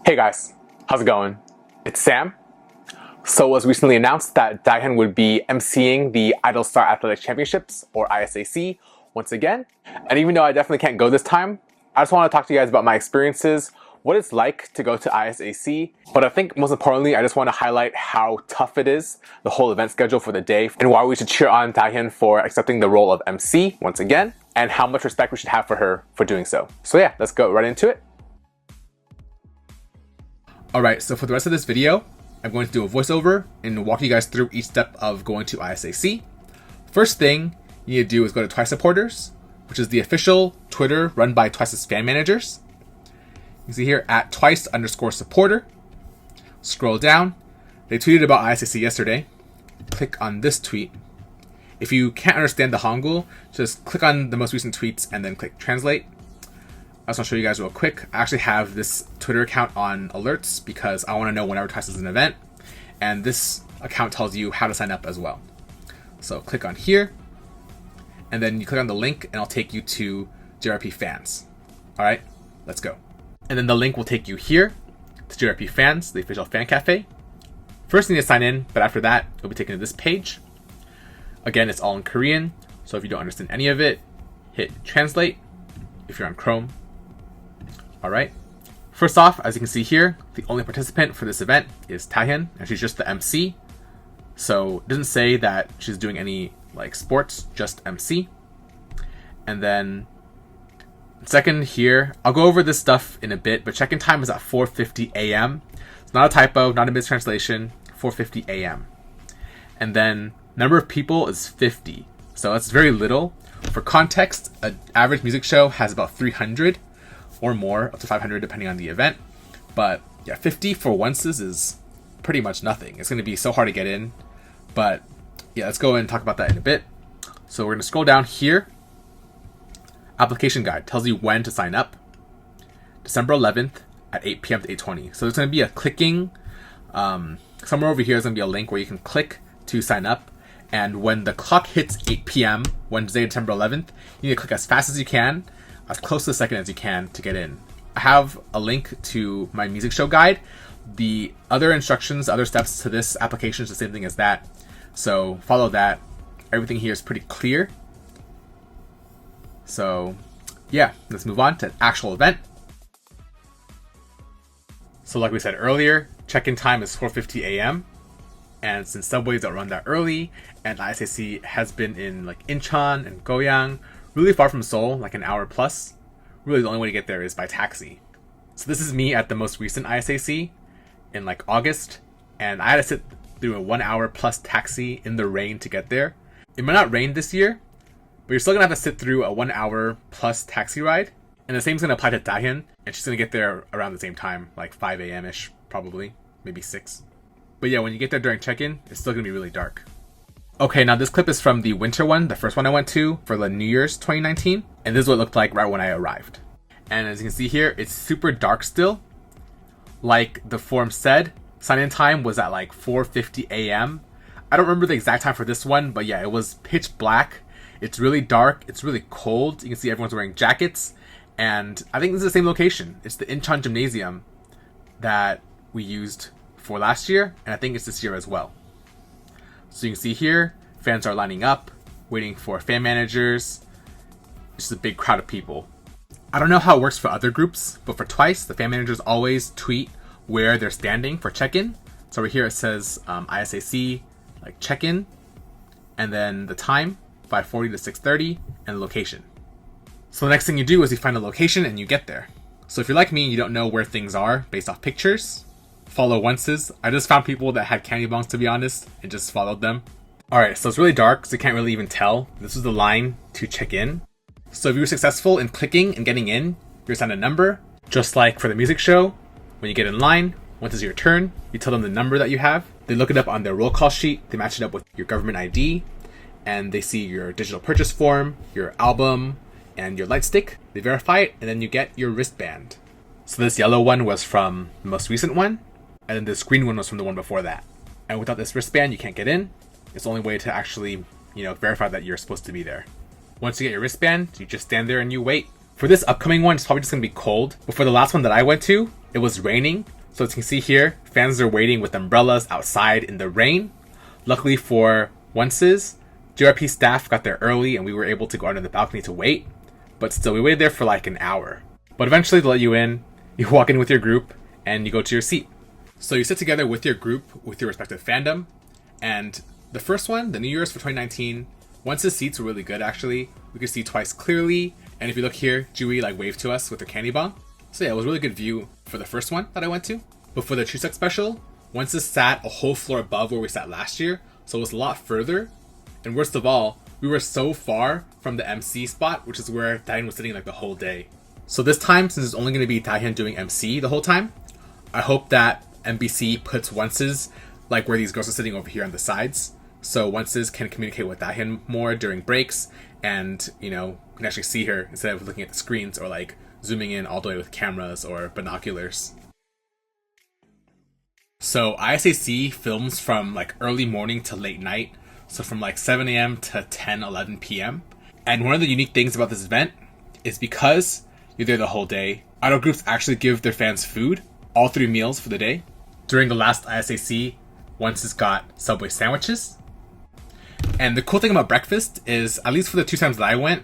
Hey guys, how's it going? It's Sam. So it was recently announced that Daehyun would be emceeing the Idol Star Athletic Championships, or ISAC, once again. And even though I definitely can't go this time, I just want to talk to you guys about my experiences, what it's like to go to ISAC. But I think most importantly, I just want to highlight how tough it is, the whole event schedule for the day, and why we should cheer on Daehyun for accepting the role of MC once again, and how much respect we should have for her for doing so. So yeah, let's go right into it. Alright, so for the rest of this video, I'm going to do a voiceover and walk you guys through each step of going to ISAC. First thing you need to do is go to Twice Supporters, which is the official Twitter run by Twice's fan managers. You can see here at Twice_supporter. Scroll down. They tweeted about ISAC yesterday. Click on this tweet. If you can't understand the Hangul, just click on the most recent tweets and then click translate. I just want to show you guys real quick. I actually have this Twitter account on alerts because I want to know whenever Twice is an event. And this account tells you how to sign up as well. So click on here. And then you click on the link and it'll take you to JRP Fans. Alright, let's go. And then the link will take you here to JRP Fans, the official fan cafe. First you need to sign in, but after that, you'll be taken to this page. Again, it's all in Korean. So if you don't understand any of it, hit translate if you're on Chrome. Alright, first off, as you can see here, the only participant for this event is Daehyun, and she's just the MC. So it doesn't say that she's doing any like sports, just MC. And then second here, I'll go over this stuff in a bit, but check-in time is at 4:50 a.m. It's not a typo, not a mistranslation, 4:50 a.m. And then number of people is 50. So that's very little. For context, an average music show has about 300 or more, up to 500 depending on the event. But yeah, 50 for onces is pretty much nothing. It's going to be so hard to get in. But yeah, let's go and talk about that in a bit. So we're going to scroll down here. Application guide tells you when to sign up. December 11th at 8 p.m. to 8:20. So there's going to be a clicking, somewhere over here is going to be a link where you can click to sign up. And when the clock hits 8 p.m. Wednesday, December 11th, you need to click as fast as you can, as close to the second as you can to get in. I have a link to my music show guide. The other instructions, other steps to this application is the same thing as that. So follow that. Everything here is pretty clear. So yeah, let's move on to the actual event. So like we said earlier, check-in time is 4:50 a.m. And since subways don't run that early, and ISAC has been in like Incheon and Goyang, really far from Seoul, like an hour plus, really the only way to get there is by taxi. So this is me at the most recent ISAC in like August, and I had to sit through a 1 hour plus taxi in the rain to get there. It might not rain this year, but you're still gonna have to sit through a 1 hour plus taxi ride. And the same is gonna apply to Daehyun, and she's gonna get there around the same time, like 5 a.m.-ish, probably, maybe 6. But yeah, when you get there during check-in, it's still gonna be really dark. Okay, now this clip is from the winter one, the first one I went to for the New Year's 2019. And this is what it looked like right when I arrived. And as you can see here, it's super dark still. Like the form said, sign-in time was at like 4:50 a.m. I don't remember the exact time for this one, but yeah, it was pitch black. It's really dark, it's really cold. You can see everyone's wearing jackets. And I think this is the same location. It's the Incheon Gymnasium that we used for last year, and I think it's this year as well. So you can see here, fans are lining up, waiting for fan managers. It's just a big crowd of people. I don't know how it works for other groups, but for Twice, the fan managers always tweet where they're standing for check-in. So over here it says ISAC, like check-in, and then the time, 5:40 to 6:30, and the location. So the next thing you do is you find a location and you get there. So if you're like me and you don't know where things are based off pictures, follow onces. I just found people that had candy bongs, to be honest, and just followed them. Alright, so it's really dark, so you can't really even tell. This is the line to check in. So if you were successful in clicking and getting in, you're assigned a number. Just like for the music show, when you get in line, once it's your turn, you tell them the number that you have. They look it up on their roll call sheet, they match it up with your government ID, and they see your digital purchase form, your album, and your light stick. They verify it, and then you get your wristband. So this yellow one was from the most recent one, and then this green one was from the one before that. And without this wristband, you can't get in. It's the only way to actually, verify that you're supposed to be there. Once you get your wristband, you just stand there and you wait. For this upcoming one, it's probably just going to be cold. But for the last one that I went to, it was raining. So as you can see here, fans are waiting with umbrellas outside in the rain. Luckily for Once's, JRP staff got there early and we were able to go under the balcony to wait. But still, we waited there for like an hour. But eventually they let you in, you walk in with your group, and you go to your seat. So you sit together with your group, with your respective fandom. And the first one, the New Year's for 2019, Once's seats were really good actually. We could see Twice clearly. And if you look here, Jui like waved to us with her candy bong. So yeah, it was a really good view for the first one that I went to. But for the Chuseok special, Once's sat a whole floor above where we sat last year. So it was a lot further. And worst of all, we were so far from the MC spot, which is where Dahyun was sitting like the whole day. So this time, since it's only going to be Dahyun doing MC the whole time, I hope that MBC puts Once's like where these girls are sitting over here on the sides. So Once's can communicate with Dahyun more during breaks and, you know, can actually see her instead of looking at the screens or like zooming in all the way with cameras or binoculars. So ISAC films from like early morning to late night. So from like 7 a.m. to 10, 11 p.m. And one of the unique things about this event is because you're there the whole day, idol groups actually give their fans food, all 3 meals for the day. During the last ISAC, Once's got Subway sandwiches. And the cool thing about breakfast is, at least for the 2 times that I went,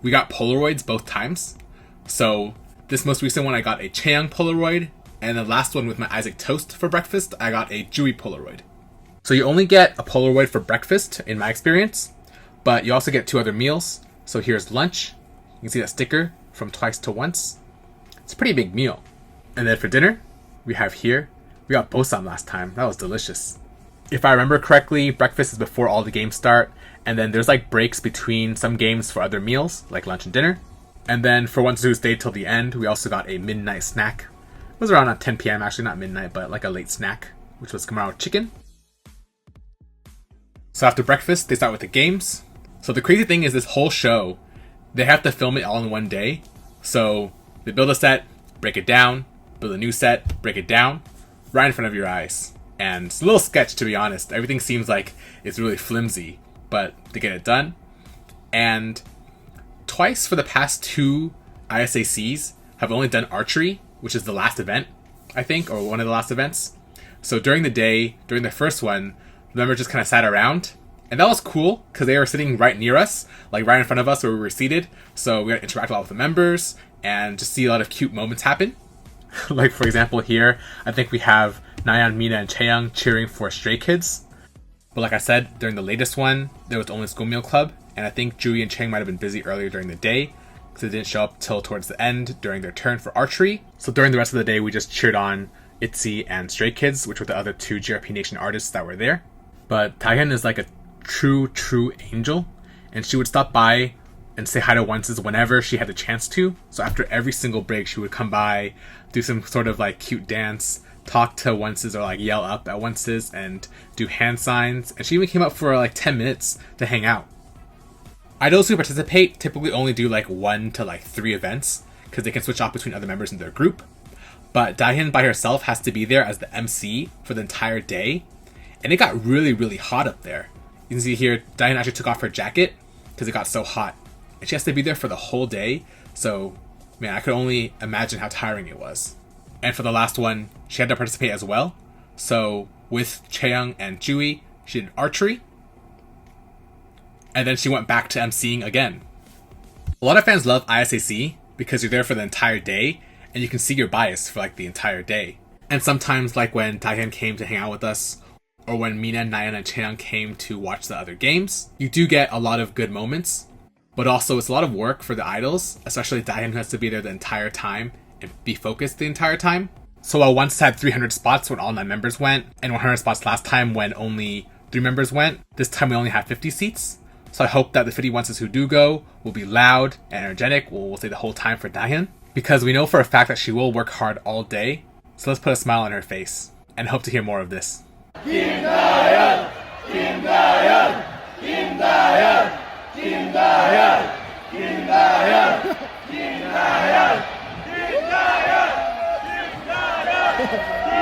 we got Polaroids both times. So this most recent one, I got a Chaeyoung Polaroid, and the last one with my ISAC toast for breakfast, I got a Jui Polaroid. So you only get a Polaroid for breakfast, in my experience, but you also get 2 other meals. So here's lunch. You can see that sticker from Twice to Once. It's a pretty big meal. And then for dinner, we got bossam last time. That was delicious. If I remember correctly, breakfast is before all the games start, and then there's like breaks between some games for other meals, like lunch and dinner. And then for ones who stayed till the end, we also got a midnight snack. It was around 10 p.m. actually, not midnight, but like a late snack, which was Kamaro chicken. So after breakfast, they start with the games. So the crazy thing is this whole show, they have to film it all in one day. So they build a set, break it down, build a new set, break it down, right in front of your eyes. And it's a little sketch, to be honest. Everything seems like it's really flimsy, but they get it done. And Twice for the past 2 ISACs have only done archery, which is the last event, I think, or one of the last events. So during the day, during the first one, the members just kind of sat around. And that was cool, because they were sitting right near us, like right in front of us where we were seated. So we got to interact a lot with the members, and just see a lot of cute moments happen. Like, for example, here, I think we have Nayeon, Mina, and Chaeyoung cheering for Stray Kids. But like I said, during the latest one, there was only School Meal Club, and I think Jui and Chaeyoung might have been busy earlier during the day, because they didn't show up till towards the end during their turn for archery. So during the rest of the day, we just cheered on ITZY and Stray Kids, which were the other 2 GRP Nation artists that were there. But Dahyun is like a true angel, and she would stop by and say hi to Once's whenever she had the chance to. So after every single break, she would come by, do some sort of like cute dance, talk to Once's or like yell up at Once's and do hand signs. And she even came up for like 10 minutes to hang out. Idols who participate typically only do like 1 to like 3 events because they can switch off between other members in their group. But Dahyun by herself has to be there as the MC for the entire day. And it got really hot up there. You can see here, Dahyun actually took off her jacket because it got so hot. And she has to be there for the whole day. So, man, I could only imagine how tiring it was. And for the last one, she had to participate as well. So, with Chaeyoung and Jui, she did archery. And then she went back to emceeing again. A lot of fans love ISAC because you're there for the entire day and you can see your bias for like the entire day. And sometimes, like when Dahyun came to hang out with us, or when Mina, Nayeon, and Chaeyoung came to watch the other games, you do get a lot of good moments. But also, it's a lot of work for the idols, especially Dahyun, who has to be there the entire time and be focused the entire time. So while Once had 300 spots when all 9 members went, and 100 spots last time when only 3 members went, this time we only have 50 seats. So I hope that the 50 Onces who do go will be loud and energetic, we'll say the whole time for Dahyun, because we know for a fact that she will work hard all day. So let's put a smile on her face, and hope to hear more of this. Kim Dahyun! Kim Dahyun! Kim Dahyun! Kim Dahyun! Kim Dahyun! Kim Dahyun! Kim Dahyun! Kim Dahyun!